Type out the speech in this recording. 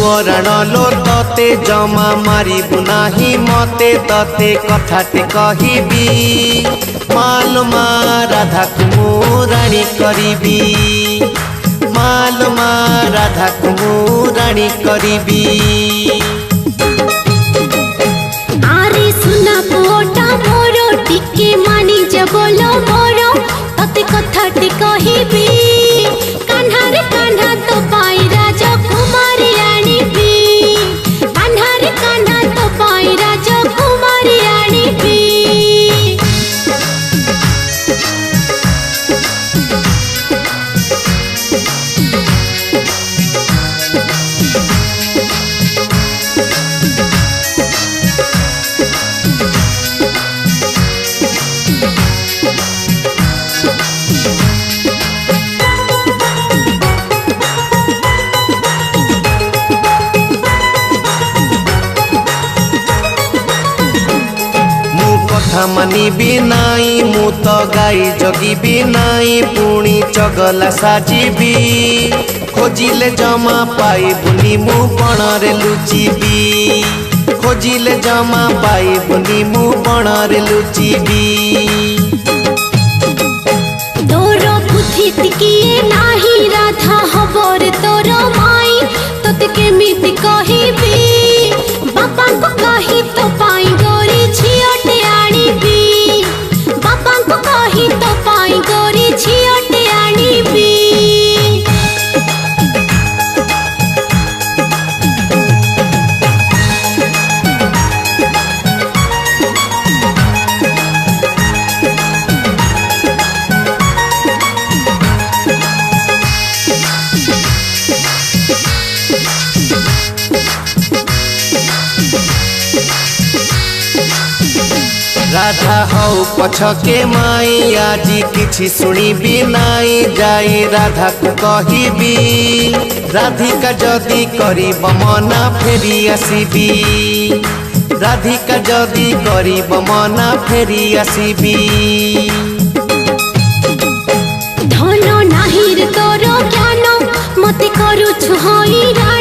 पुअराण लो तते जमा मारिबु नाही मते तते कथाटे कहिबी मालमा राधा मु राणी करिबी मालमा राधा मु राणी करिबी। आरे सुना पोटा मोरो टिके मानी जे बोलो मोरो तते कथाटे कहिबी कान्हा रे कान्हा तो पाई राजा कुमारी रानी बी कान्हा रे कान्हा तो पाई राजा कुमारी रानी बी। कथा मानिबी नाई मु तो गाई जगिबी नाई पुणी चगला साजिबी खोजिले जमा पाइबुनी मु बणरे लुचिबी खोजिले जमा पाइबुनी मु बणरे लुचिबी। तोर बुद्धि टिकिए नाही राधा हबर तोर माई तोते केमिति कहिबी बापा को कहि तो पाई गोरी झियोटे आनिबी बापा को कहि तो पाई गोरी झियोटे आनिबी। राधा हौ पछके माई आजी किछि शुणिबी नाई जाई राधा को कहिबी राधिका जदि करिब मना फेरी आसिबी राधिका जदि करिब मना फेरी आसिबी। धन नाही रे तोर ज्ञान मते करूछु हईरा